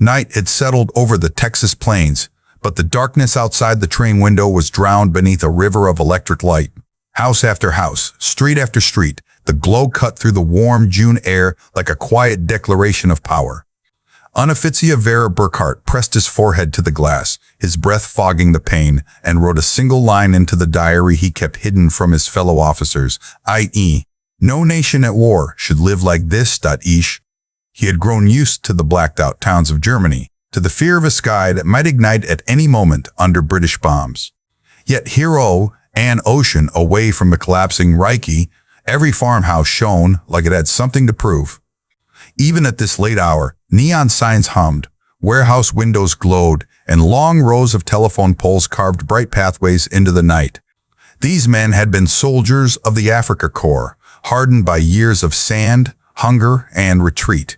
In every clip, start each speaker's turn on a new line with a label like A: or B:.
A: Night had settled over the Texas plains, but the darkness outside the train window was drowned beneath a river of electric light. House after house, street after street, the glow cut through the warm June air like a quiet declaration of power. Unofficia Vera Burkhart pressed his forehead to the glass, his breath fogging the pain, and wrote a single line into the diary he kept hidden from his fellow officers, i.e., "No nation at war should live like this. Ish." He had grown used to the blacked-out towns of Germany, to the fear of a sky that might ignite at any moment under British bombs. Yet here, an ocean away from the collapsing Reich, every farmhouse shone like it had something to prove. Even at this late hour, neon signs hummed, warehouse windows glowed, and long rows of telephone poles carved bright pathways into the night. These men had been soldiers of the Afrika Korps, hardened by years of sand, hunger, and retreat.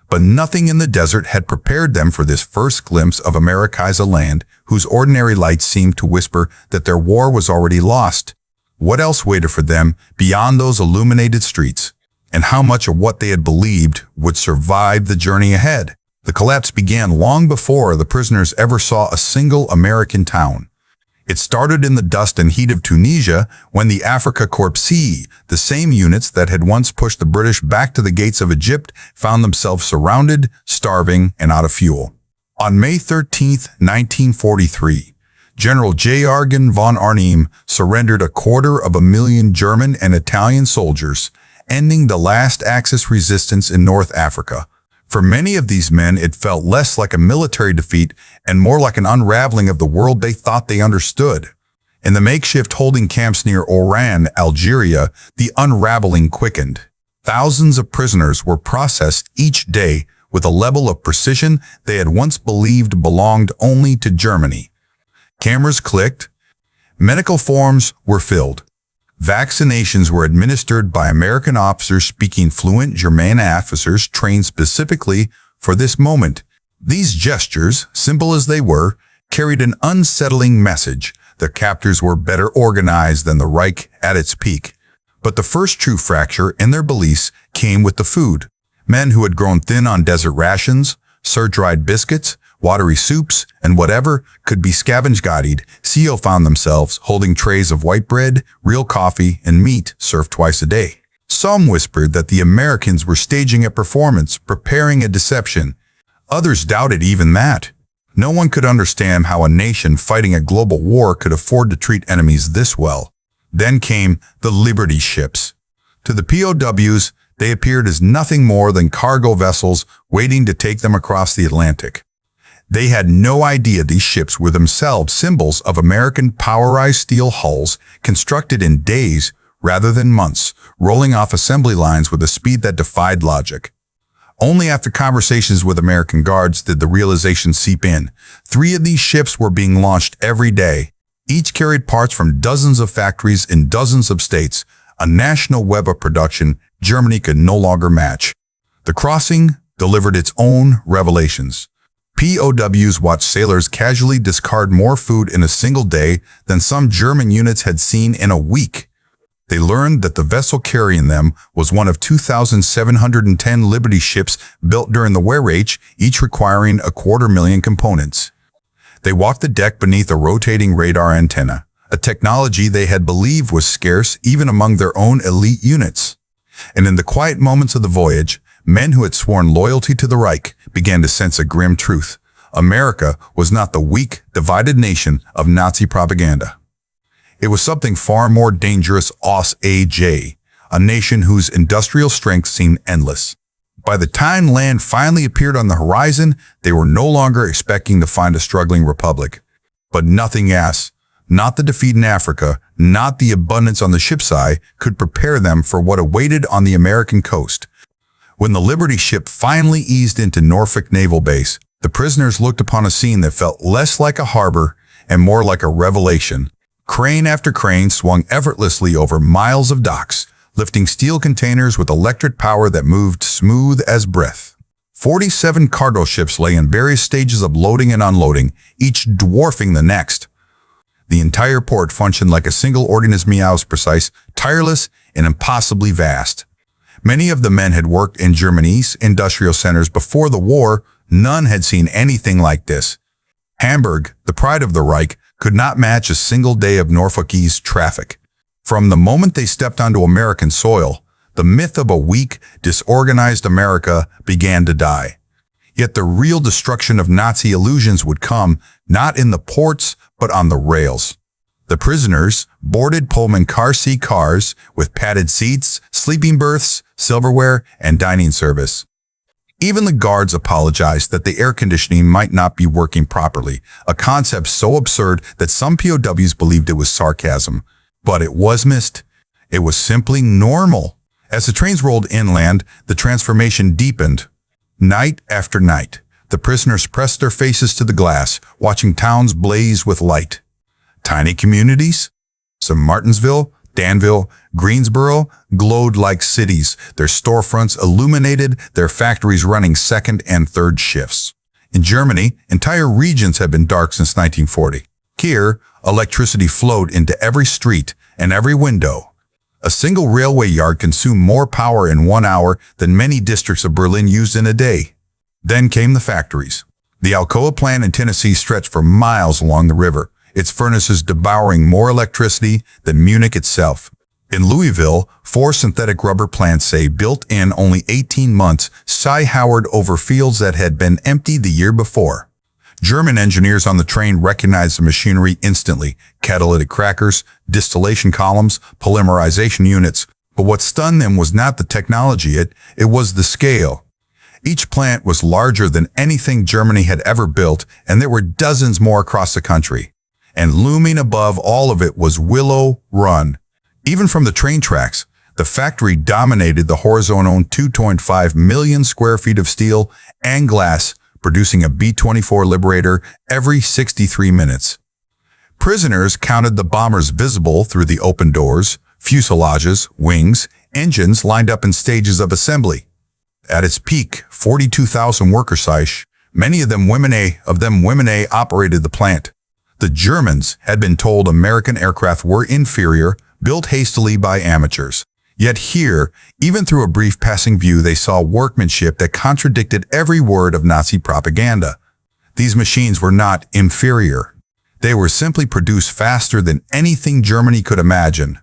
A: But nothing in the desert had prepared them for this first glimpse of America's a land whose ordinary lights seemed to whisper that their war was already lost. What else waited for them beyond those illuminated streets? And how much of what they had believed would survive the journey ahead? The collapse began long before the prisoners ever saw a single American town. It started in the dust and heat of Tunisia when the Afrika Korps, the same units that had once pushed the British back to the gates of Egypt, found themselves surrounded, starving, and out of fuel. On May 13, 1943, General J. Argen von Arnim surrendered 250,000 German and Italian soldiers, ending the last Axis resistance in North Africa. For many of these men, it felt less like a military defeat and more like an unraveling of the world they thought they understood. In the makeshift holding camps near Oran, Algeria, the unraveling quickened. Thousands of prisoners were processed each day with a level of precision they had once believed belonged only to Germany. Cameras clicked. Medical forms were filled. Vaccinations were administered by American officers speaking fluent German officers trained specifically for this moment. These gestures, simple as they were, carried an unsettling message. Their captors were better organized than the Reich at its peak. But the first true fracture in their beliefs came with the food. Men who had grown thin on desert rations, sir-dried biscuits, watery soups, and whatever could be scavenged CO found themselves holding trays of white bread, real coffee, and meat served twice a day. Some whispered that the Americans were staging a performance, preparing a deception. Others doubted even that. No one could understand how a nation fighting a global war could afford to treat enemies this well. Then came the Liberty ships. To the POWs, they appeared as nothing more than cargo vessels waiting to take them across the Atlantic. They had no idea these ships were themselves symbols of American powerized steel hulls constructed in days rather than months, rolling off assembly lines with a speed that defied logic. Only after conversations with American guards did the realization seep in. 3 of these ships were being launched every day. Each carried parts from dozens of factories in dozens of states, a national web of production Germany could no longer match. The crossing delivered its own revelations. POWs watched sailors casually discard more food in a single day than some German units had seen in a week. They learned that the vessel carrying them was one of 2,710 Liberty ships built during the Wehrreich, each requiring 250,000 components. They walked the deck beneath a rotating radar antenna, a technology they had believed was scarce even among their own elite units. And in the quiet moments of the voyage, men who had sworn loyalty to the Reich began to sense a grim truth. America was not the weak, divided nation of Nazi propaganda. It was something far more dangerous, a nation whose industrial strength seemed endless. By the time land finally appeared on the horizon, they were no longer expecting to find a struggling republic. But nothing else, not the defeat in Africa, not the abundance on the ship's side, could prepare them for what awaited on the American coast. When the Liberty ship finally eased into Norfolk Naval Base, the prisoners looked upon a scene that felt less like a harbor and more like a revelation. Crane after crane swung effortlessly over miles of docks, lifting steel containers with electric power that moved smooth as breath. 47 cargo ships lay in various stages of loading and unloading, each dwarfing the next. The entire port functioned like a single organism, precise, tireless, and impossibly vast. Many of the men had worked in Germany's industrial centers before the war, None had seen anything like this. Hamburg, the pride of the Reich, could not match a single day of Norfolkese traffic. From the moment they stepped onto American soil, the myth of a weak, disorganized America began to die. Yet the real destruction of Nazi illusions would come not in the ports, but on the rails. The prisoners boarded Pullman car seat cars with padded seats, sleeping berths, silverware, and dining service. Even the guards apologized that the air conditioning might not be working properly, a concept so absurd that some POWs believed it was sarcasm. But it was missed. It was simply normal. As the trains rolled inland, the transformation deepened. Night after night, the prisoners pressed their faces to the glass, watching towns blaze with light. Tiny communities, some Martinsville, Danville, Greensboro, glowed like cities, their storefronts illuminated, their factories running second and third shifts. In Germany, entire regions had been dark since 1940. Here, electricity flowed into every street and every window. A single railway yard consumed more power in 1 hour than many districts of Berlin used in a day. Then came the factories. The Alcoa plant in Tennessee stretched for miles along the river, its furnaces devouring more electricity than Munich itself. In Louisville, 4 synthetic rubber plants, built in only 18 months, sigh-howered over fields that had been empty the year before. German engineers on the train recognized the machinery instantly: catalytic crackers, distillation columns, polymerization units. But what stunned them was not the technology, it was the scale. Each plant was larger than anything Germany had ever built, and there were dozens more across the country. And looming above all of it was Willow Run. Even from the train tracks, the factory dominated the horizontal 2.5 million square feet of steel and glass, producing a B-24 Liberator every 63 minutes. Prisoners counted the bombers visible through the open doors, fuselages, wings, engines lined up in stages of assembly. At its peak, 42,000 workers, many of them women, operated the plant. The Germans had been told American aircraft were inferior, built hastily by amateurs. Yet here, even through a brief passing view, they saw workmanship that contradicted every word of Nazi propaganda. These machines were not inferior. They were simply produced faster than anything Germany could imagine.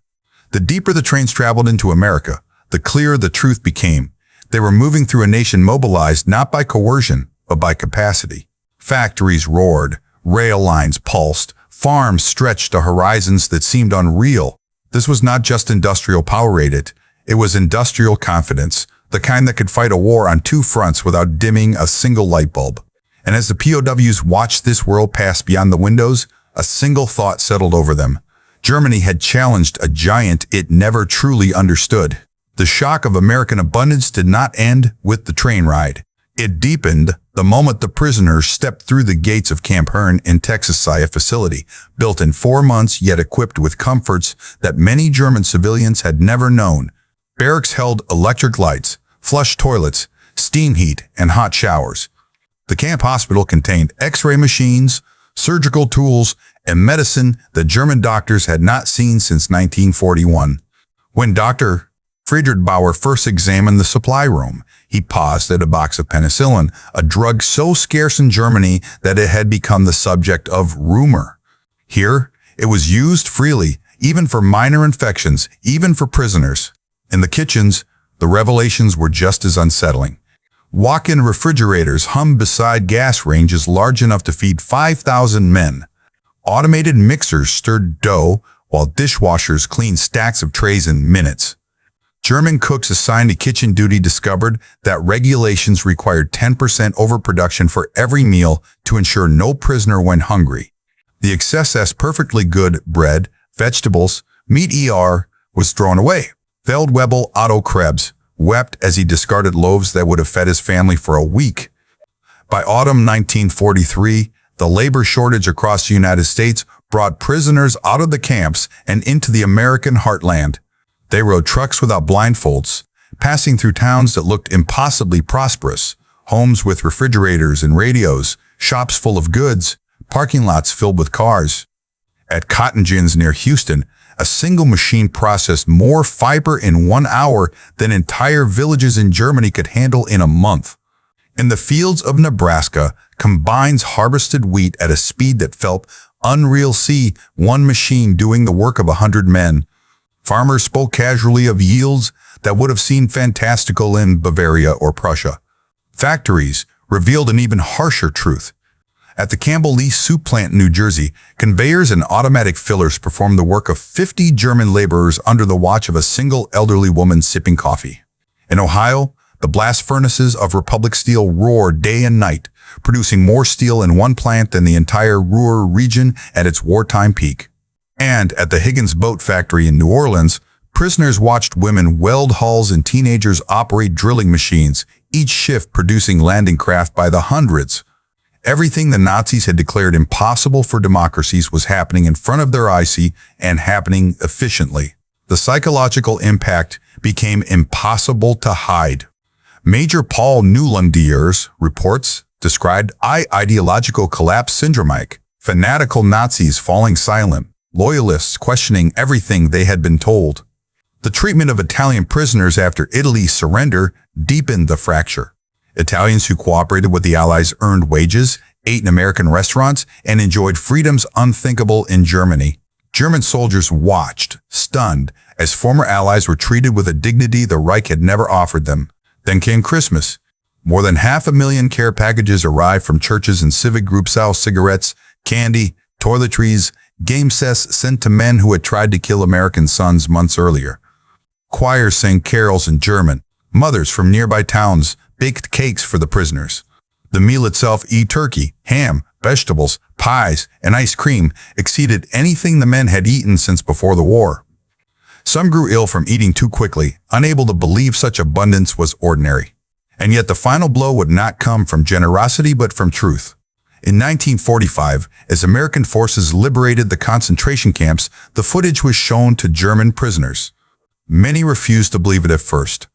A: The deeper the trains traveled into America, the clearer the truth became. They were moving through a nation mobilized not by coercion, but by capacity. Factories roared, rail lines pulsed, farms stretched to horizons that seemed unreal. This was not just industrial power, it was industrial confidence, the kind that could fight a war on 2 fronts without dimming a single light bulb. And as the POWs watched this world pass beyond the windows, a single thought settled over them. Germany had challenged a giant it never truly understood. The shock of American abundance did not end with the train ride. It deepened the moment the prisoners stepped through the gates of Camp Hearn in Texas, a facility built in 4 months yet equipped with comforts that many German civilians had never known. Barracks held electric lights, flush toilets, steam heat, and hot showers. The camp hospital contained X-ray machines, surgical tools, and medicine that German doctors had not seen since 1941. When Dr. Friedrich Bauer first examined the supply room, he paused at a box of penicillin, a drug so scarce in Germany that it had become the subject of rumor. Here, it was used freely, even for minor infections, even for prisoners. In the kitchens, the revelations were just as unsettling. Walk-in refrigerators hummed beside gas ranges large enough to feed 5,000 men. Automated mixers stirred dough, while dishwashers cleaned stacks of trays in minutes. German cooks assigned to kitchen duty discovered that regulations required 10% overproduction for every meal to ensure no prisoner went hungry. The excess perfectly good bread, vegetables, meat was thrown away. Feldwebel Otto Krebs wept as he discarded loaves that would have fed his family for a week. By autumn 1943, the labor shortage across the United States brought prisoners out of the camps and into the American heartland. They rode trucks without blindfolds, passing through towns that looked impossibly prosperous, homes with refrigerators and radios, shops full of goods, parking lots filled with cars. At cotton gins near Houston, a single machine processed more fiber in 1 hour than entire villages in Germany could handle in a month. In the fields of Nebraska, combines harvested wheat at a speed that felt unreal. See, one machine doing the work of 100 men. Farmers spoke casually of yields that would have seemed fantastical in Bavaria or Prussia. Factories revealed an even harsher truth. At the Campbell Lee soup plant in New Jersey, conveyors and automatic fillers performed the work of 50 German laborers under the watch of a single elderly woman sipping coffee. In Ohio, the blast furnaces of Republic Steel roared day and night, producing more steel in one plant than the entire Ruhr region at its wartime peak. And at the Higgins Boat Factory in New Orleans, prisoners watched women weld hulls and teenagers operate drilling machines, each shift producing landing craft by the hundreds. Everything the Nazis had declared impossible for democracies was happening in front of their eyes and happening efficiently. The psychological impact became impossible to hide. Major Paul Neulandiers reports described ideological collapse syndromic, fanatical Nazis falling silent, loyalists questioning everything they had been told. The treatment of Italian prisoners after Italy's surrender deepened the fracture. Italians who cooperated with the Allies earned wages, ate in American restaurants, and enjoyed freedoms unthinkable in Germany. German soldiers watched, stunned, as former Allies were treated with a dignity the Reich had never offered them. Then came Christmas. More than 500,000 care packages arrived from churches and civic groups, cigarettes, candy, toiletries, game sets sent to men who had tried to kill American sons months earlier. Choirs sang carols in German. Mothers from nearby towns baked cakes for the prisoners. The meal itself, turkey, ham, vegetables, pies, and ice cream, exceeded anything the men had eaten since before the war. Some grew ill from eating too quickly, unable to believe such abundance was ordinary. And yet the final blow would not come from generosity but from truth. In 1945, as American forces liberated the concentration camps, the footage was shown to German prisoners. Many refused to believe it at first.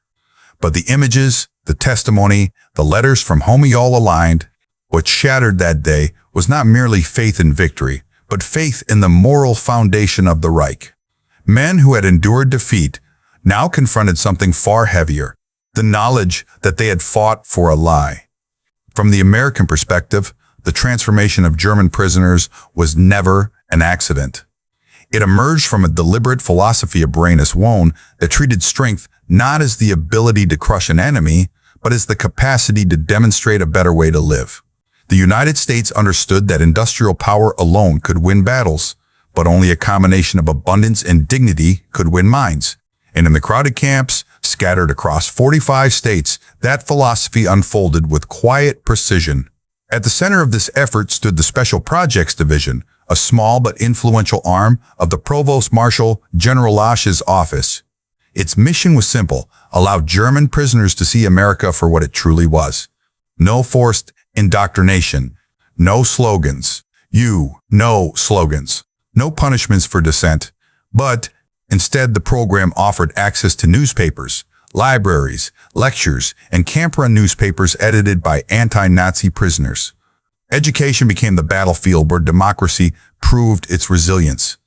A: But the images, the testimony, the letters from home all aligned. What shattered that day was not merely faith in victory, but faith in the moral foundation of the Reich. Men who had endured defeat now confronted something far heavier, the knowledge that they had fought for a lie. From the American perspective, the transformation of German prisoners was never an accident. It emerged from a deliberate philosophy of Brainus Wone that treated strength not as the ability to crush an enemy, but as the capacity to demonstrate a better way to live. The United States understood that industrial power alone could win battles, but only a combination of abundance and dignity could win minds. And in the crowded camps, scattered across 45 states, that philosophy unfolded with quiet precision. At the center of this effort stood the Special Projects Division, a small but influential arm of the Provost Marshal General Lasch's office. Its mission was simple: allow German prisoners to see America for what it truly was. No forced indoctrination, no slogans, no slogans, no punishments for dissent, but instead the program offered access to newspapers, libraries, lectures, and camp-run newspapers edited by anti-Nazi prisoners. Education became the battlefield where democracy proved its resilience.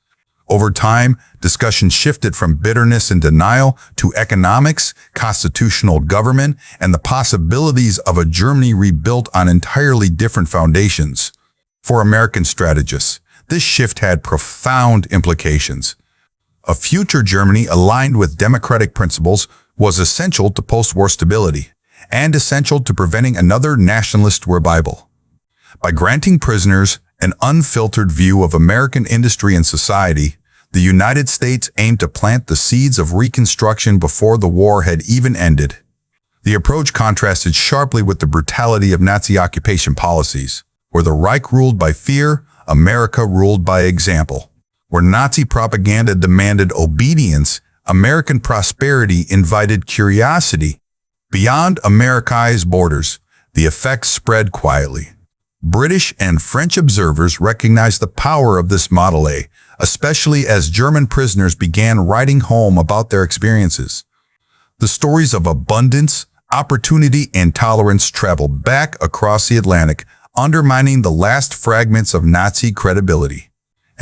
A: Over time, discussion shifted from bitterness and denial to economics, constitutional government, and the possibilities of a Germany rebuilt on entirely different foundations. For American strategists, this shift had profound implications. A future Germany aligned with democratic principles was essential to post-war stability and essential to preventing another nationalist revival. By granting prisoners an unfiltered view of American industry and society, the United States aimed to plant the seeds of reconstruction before the war had even ended. The approach contrasted sharply with the brutality of Nazi occupation policies. Where the Reich ruled by fear, America ruled by example. Where Nazi propaganda demanded obedience, American prosperity invited curiosity. Beyond America's borders, the effects spread quietly. British and French observers recognized the power of this Model A, especially as German prisoners began writing home about their experiences. The stories of abundance, opportunity, and tolerance traveled back across the Atlantic, undermining the last fragments of Nazi credibility.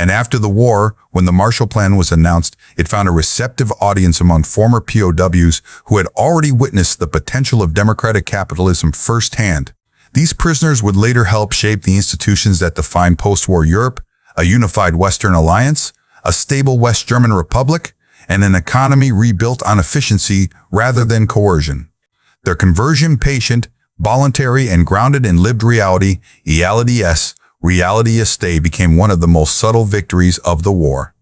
A: And after the war, when the Marshall Plan was announced, it found a receptive audience among former POWs who had already witnessed the potential of democratic capitalism firsthand. These prisoners would later help shape the institutions that defined post-war Europe, a unified Western alliance, a stable West German republic, and an economy rebuilt on efficiency rather than coercion. Their conversion patient, voluntary, and grounded in lived reality, reality estate became one of the most subtle victories of the war.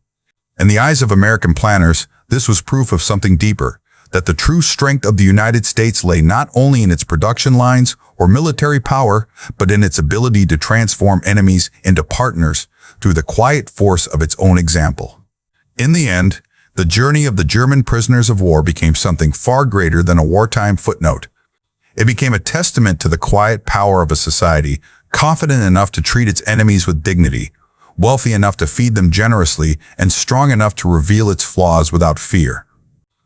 A: In the eyes of American planners, this was proof of something deeper, that the true strength of the United States lay not only in its production lines or military power, but in its ability to transform enemies into partners through the quiet force of its own example. In the end, the journey of the German prisoners of war became something far greater than a wartime footnote. It became a testament to the quiet power of a society confident enough to treat its enemies with dignity, wealthy enough to feed them generously, and strong enough to reveal its flaws without fear.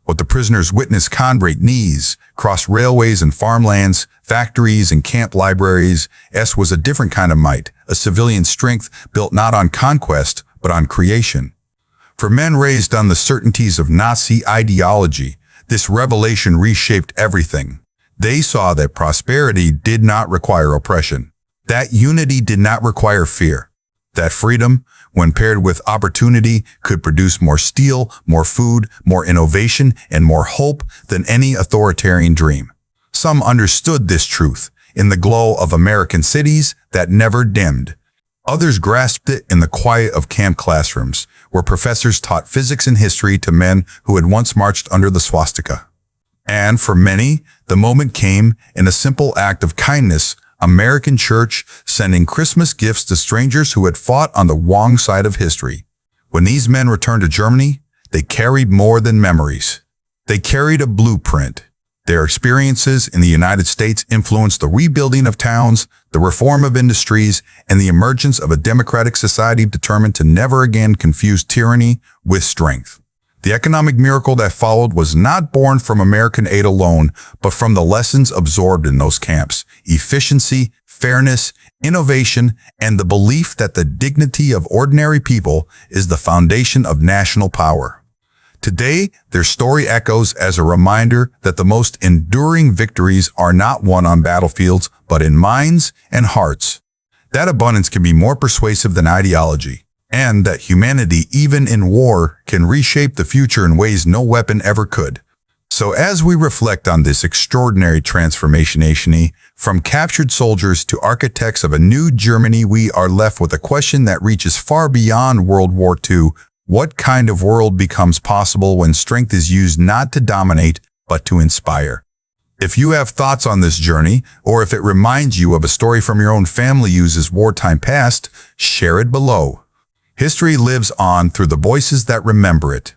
A: What the prisoners witnessed conbrate knees, cross railways and farmlands, factories and camp libraries, was a different kind of might, a civilian strength built not on conquest, but on creation. For men raised on the certainties of Nazi ideology, this revelation reshaped everything. They saw that prosperity did not require oppression, that unity did not require fear, that freedom, when paired with opportunity, could produce more steel, more food, more innovation, and more hope than any authoritarian dream. Some understood this truth in the glow of American cities that never dimmed. Others grasped it in the quiet of camp classrooms, where professors taught physics and history to men who had once marched under the swastika. And for many, the moment came in a simple act of kindness, American church sending Christmas gifts to strangers who had fought on the wrong side of history. When these men returned to Germany, they carried more than memories. They carried a blueprint. Their experiences in the United States influenced the rebuilding of towns, the reform of industries, and the emergence of a democratic society determined to never again confuse tyranny with strength. The economic miracle that followed was not born from American aid alone, but from the lessons absorbed in those camps: efficiency, fairness, innovation, and the belief that the dignity of ordinary people is the foundation of national power. Today, their story echoes as a reminder that the most enduring victories are not won on battlefields, but in minds and hearts. That abundance can be more persuasive than ideology, and that humanity, even in war, can reshape the future in ways no weapon ever could. So as we reflect on this extraordinary transformation, from captured soldiers to architects of a new Germany, we are left with a question that reaches far beyond World War II. What kind of world becomes possible when strength is used not to dominate, but to inspire? If you have thoughts on this journey, or if it reminds you of a story from your own family uses wartime past, share it below. History lives on through the voices that remember it.